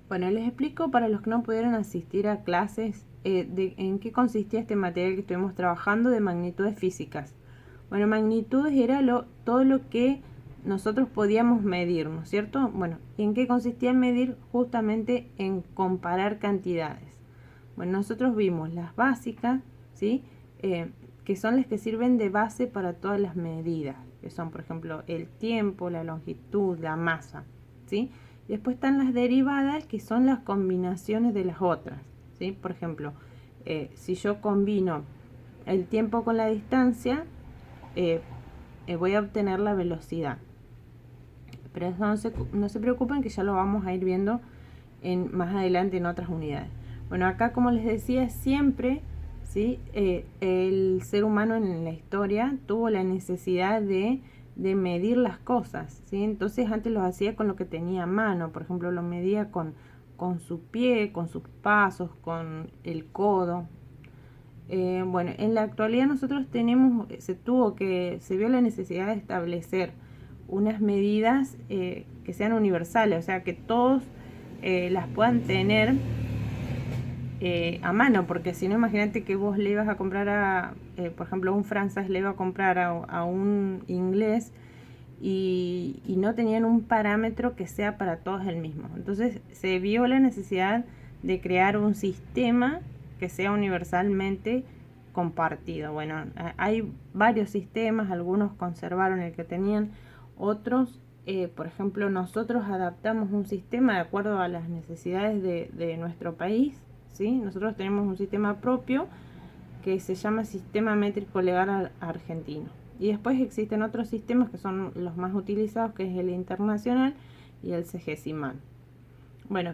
Bueno, les explico para los que no pudieron asistir a clases en qué consistía este material que estuvimos trabajando de magnitudes físicas. Bueno, magnitudes era todo lo que nosotros podíamos medir, ¿no es cierto? Bueno, ¿en qué consistía en medir? Justamente en comparar cantidades. Bueno, nosotros vimos las básicas, ¿sí? Que son las que sirven de base para todas las medidas, que son, por ejemplo, el tiempo, la longitud, la masa, ¿sí? Y después están las derivadas, que son las combinaciones de las otras, ¿sí? Por ejemplo, si yo combino el tiempo con la distancia, eh, voy a obtener la velocidad. Pero eso no se preocupen, que ya lo vamos a ir viendo más adelante en otras unidades. Bueno, acá, como les decía, siempre, ¿sí? El ser humano en la historia tuvo la necesidad de medir las cosas, ¿sí? Entonces antes lo hacía con lo que tenía a mano. Por ejemplo, lo medía con su pie, con sus pasos, con el codo. Bueno, en la actualidad nosotros se vio la necesidad de establecer unas medidas que sean universales, o sea, que todos las puedan tener a mano, porque si no, imagínate que vos le ibas a comprar por ejemplo, un francés le iba a comprar a un inglés y no tenían un parámetro que sea para todos el mismo. Entonces se vio la necesidad de crear un sistema que sea universalmente compartido. Bueno, hay varios sistemas, algunos conservaron el que tenían, otros, por ejemplo, nosotros adaptamos un sistema de acuerdo a las necesidades de nuestro país, ¿sí? Nosotros tenemos un sistema propio que se llama Sistema Métrico Legal Argentino. Y después existen otros sistemas que son los más utilizados, que es el internacional y el CGSIMAN. Bueno,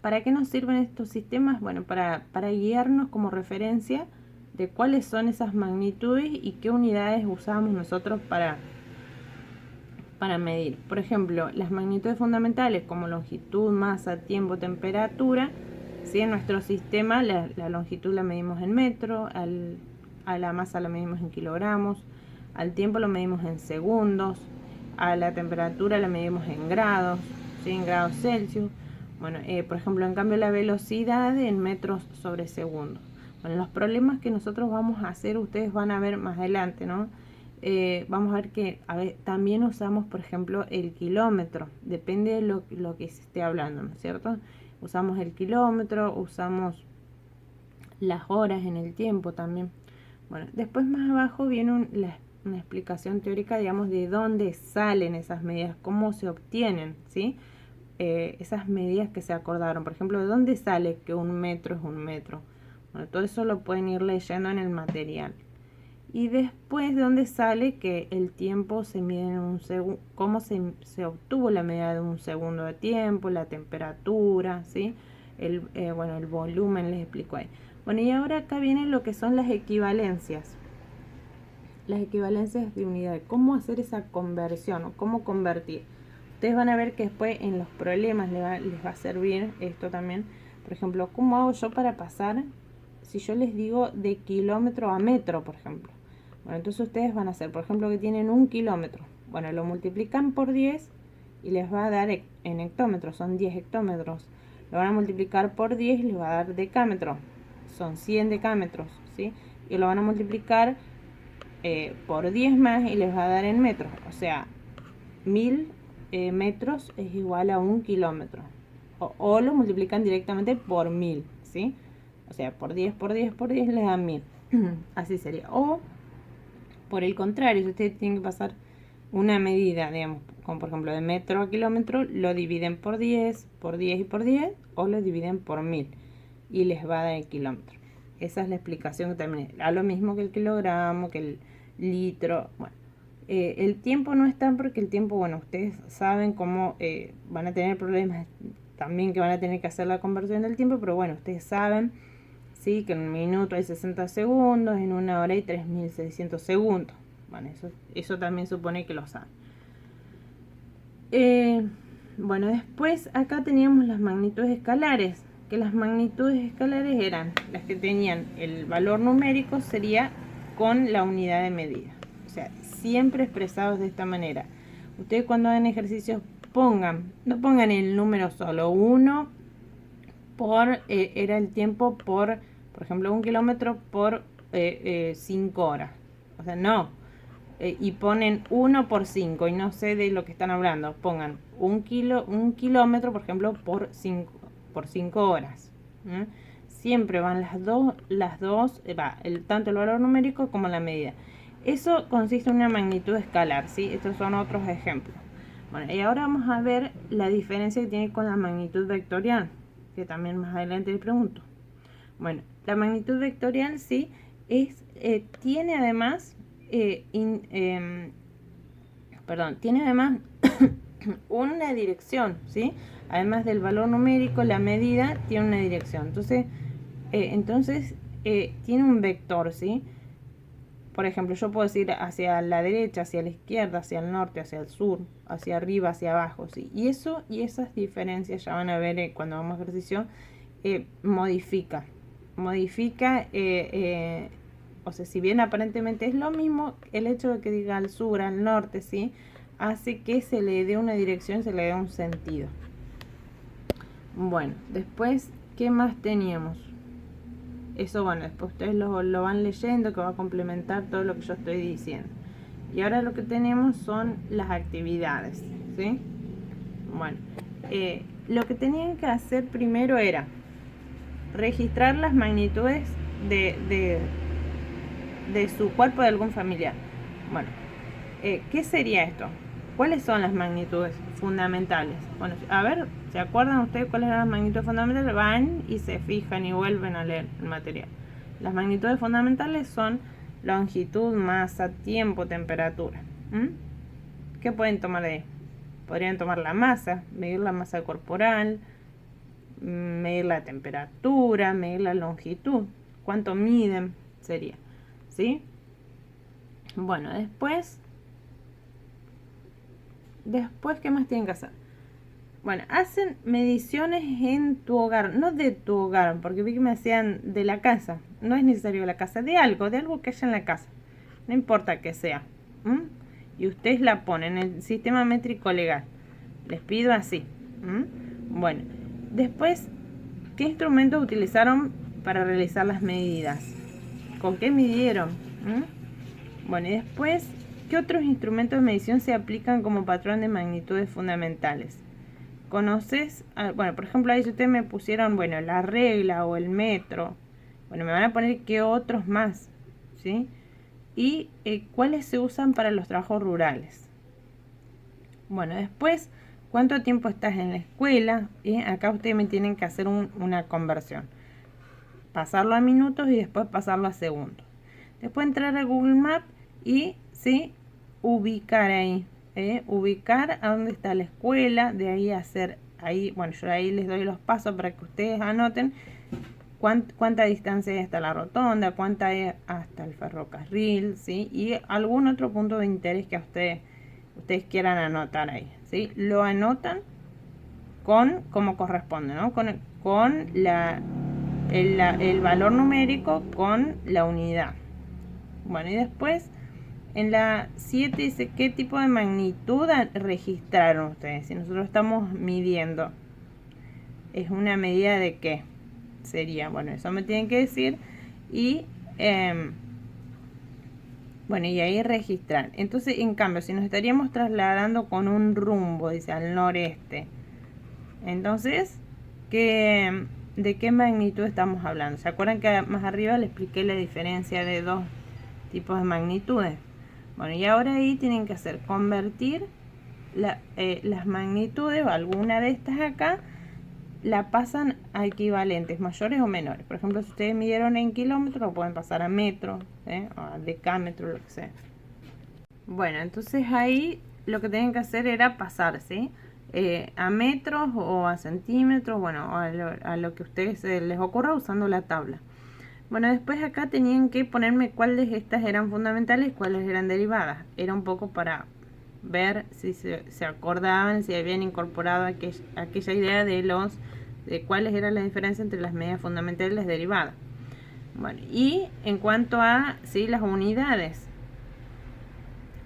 ¿para qué nos sirven estos sistemas? Bueno, para guiarnos como referencia de cuáles son esas magnitudes y qué unidades usamos nosotros para medir. Por ejemplo, las magnitudes fundamentales como longitud, masa, tiempo, temperatura. ¿Sí? En nuestro sistema la longitud la medimos en metro, a la masa la medimos en kilogramos, al tiempo lo medimos en segundos, a la temperatura la medimos en grados, ¿sí? En grados Celsius. Bueno, por ejemplo, en cambio la velocidad en metros sobre segundos. Bueno, los problemas que nosotros vamos a hacer, ustedes van a ver más adelante, ¿no? Vamos a ver que también usamos, por ejemplo, el kilómetro, depende de lo que se esté hablando, ¿no es cierto? Usamos el kilómetro, usamos las horas en el tiempo también. Bueno, después más abajo viene una explicación teórica, digamos, de dónde salen esas medidas, cómo se obtienen, ¿sí? Esas medidas que se acordaron. Por ejemplo, ¿de dónde sale que un metro es un metro? Bueno, todo eso lo pueden ir leyendo en el material. Y después, ¿de dónde sale que el tiempo se mide en un segundo? ¿Cómo se obtuvo la medida de un segundo de tiempo? La temperatura, ¿sí? Bueno, el volumen les explico ahí. Bueno, y ahora acá viene lo que son las equivalencias. Las equivalencias de unidades. ¿Cómo hacer esa conversión o cómo convertir? Ustedes van a ver que después en los problemas les va a servir esto también. Por ejemplo, ¿cómo hago yo para pasar, si yo les digo de kilómetro a metro, por ejemplo? Bueno, entonces ustedes van a hacer, por ejemplo, que tienen 1 kilómetro. Bueno, lo multiplican por 10 y les va a dar en hectómetros, son 10 hectómetros. Lo van a multiplicar por 10 y les va a dar decámetro, son 100 decámetros, ¿sí? Y lo van a multiplicar por 10 más y les va a dar en metros. O sea, 1000 metros es igual a 1 kilómetro. O lo multiplican directamente por 1000, ¿sí? O sea, por 10 por 10 por 10 les da 1000. Así sería. O por el contrario, si ustedes tienen que pasar una medida, digamos, como por ejemplo de metro a kilómetro, lo dividen por 10 y por 10, o lo dividen por 1000 y les va a dar el kilómetro. Esa es la explicación que también es a lo mismo que el kilogramo, que el litro. Bueno, el tiempo no está, porque el tiempo, bueno, ustedes saben cómo van a tener problemas también, que van a tener que hacer la conversión del tiempo, pero bueno, ustedes saben, ¿sí? Que en un minuto hay 60 segundos, en una hora hay 3600 segundos. Bueno, eso también supone que lo saben. Bueno, después acá teníamos las magnitudes escalares, que las magnitudes escalares eran las que tenían el valor numérico, sería con la unidad de medida. O sea, siempre expresados de esta manera. Ustedes cuando hagan ejercicios no pongan el número solo 1, era el tiempo por ejemplo, 1 kilómetro por 5 horas. O sea, no. Y ponen 1 por 5 y no sé de lo que están hablando. Pongan un kilómetro, por ejemplo, por 5 horas. Siempre van las dos tanto el valor numérico como la medida. Eso consiste en una magnitud escalar, ¿sí? Estos son otros ejemplos. Bueno, y ahora vamos a ver la diferencia que tiene con la magnitud vectorial, que también más adelante les pregunto. Bueno, la magnitud vectorial sí tiene además tiene además una dirección, ¿sí? Además del valor numérico, la medida tiene una dirección. Entonces tiene un vector, ¿sí? Por ejemplo, yo puedo decir hacia la derecha, hacia la izquierda, hacia el norte, hacia el sur, hacia arriba, hacia abajo, ¿sí? Y esas diferencias ya van a ver cuando hagamos ejercicio, modifica, o sea, si bien aparentemente es lo mismo, el hecho de que diga al sur, al norte, ¿sí? Hace que se le dé una dirección, se le dé un sentido. Bueno, después, ¿qué más teníamos? Eso, bueno, después ustedes lo van leyendo, que va a complementar todo lo que yo estoy diciendo. Y ahora lo que tenemos son las actividades, ¿sí? Bueno, lo que tenían que hacer primero era registrar las magnitudes de su cuerpo de algún familiar. Bueno, ¿qué sería esto? ¿Cuáles son las magnitudes fundamentales? Bueno, a ver, ¿se acuerdan ustedes cuáles eran las magnitudes fundamentales? Van y se fijan y vuelven a leer el material. Las magnitudes fundamentales son longitud, masa, tiempo, temperatura. ¿Qué pueden tomar de ahí? Podrían tomar la masa, medir la masa corporal, medir la temperatura, medir la longitud. ¿Cuánto miden? Sería, ¿sí? Bueno, después, ¿qué más tienen que hacer? Bueno, hacen mediciones en tu hogar, no de tu hogar, porque vi que me hacían de la casa. No es necesario de la casa, de algo que haya en la casa. No importa que sea. Y ustedes la ponen en el sistema métrico legal. Les pido así. Bueno, después, ¿qué instrumentos utilizaron para realizar las medidas? ¿Con qué midieron? Bueno, y después, ¿qué otros instrumentos de medición se aplican como patrón de magnitudes fundamentales? ¿Conoces? Bueno, por ejemplo, ahí si ustedes me pusieron, bueno, la regla o el metro. Bueno, me van a poner qué otros más, ¿sí? Y cuáles se usan para los trabajos rurales. Bueno, después, ¿cuánto tiempo estás en la escuela? Acá ustedes me tienen que hacer una conversión. Pasarlo a minutos y después pasarlo a segundos. Después entrar a Google Maps y, ¿sí? Ubicar ahí. Ubicar a dónde está la escuela, de ahí hacer, bueno, yo ahí les doy los pasos para que ustedes anoten cuánta distancia hay hasta la rotonda, cuánta hay hasta el ferrocarril, ¿sí? Y algún otro punto de interés que a ustedes quieran anotar ahí, ¿sí? Lo anotan como corresponde, ¿no? Con el valor numérico con la unidad. Bueno, y después en la 7 dice qué tipo de magnitud registraron ustedes. Si nosotros estamos midiendo, ¿es una medida de qué? Sería, bueno, eso me tienen que decir. Y bueno, y ahí registrar. Entonces, en cambio, si nos estaríamos trasladando con un rumbo, dice, al noreste, entonces, ¿de qué magnitud estamos hablando? ¿Se acuerdan que más arriba les expliqué la diferencia de dos tipos de magnitudes? Bueno, y ahora ahí tienen que hacer convertir las magnitudes, o alguna de estas acá, la pasan a equivalentes, mayores o menores. Por ejemplo, si ustedes midieron en kilómetros, lo pueden pasar a metros, o a decámetros, lo que sea. Bueno, entonces ahí lo que tienen que hacer era pasarse a metros o a centímetros, bueno, a lo que a ustedes les ocurra usando la tabla. Bueno, después acá tenían que ponerme cuáles de estas eran fundamentales y cuáles eran derivadas. Era un poco para ver si se acordaban, si habían incorporado aquella idea de cuáles eran las diferencias entre las medidas fundamentales y las derivadas. Bueno, y en cuanto a las unidades,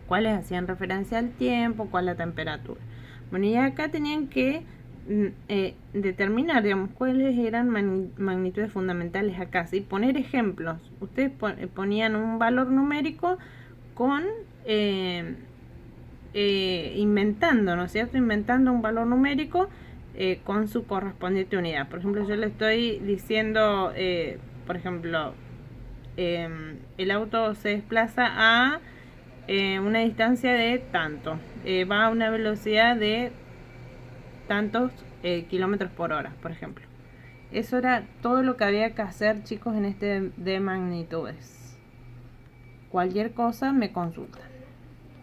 cuáles hacían referencia al tiempo, cuál la temperatura. Bueno, y acá tenían que determinar, digamos, cuáles eran magnitudes fundamentales acá, ¿sí? Poner ejemplos. Ustedes ponían un valor numérico con inventando, ¿no es cierto? Inventando un valor numérico con su correspondiente unidad. Por ejemplo, yo le estoy diciendo, por ejemplo, el auto se desplaza a una distancia de tanto, va a una velocidad de tantos kilómetros por hora, por ejemplo. Eso era todo lo que había que hacer, chicos, en este de magnitudes. Cualquier cosa me consultan.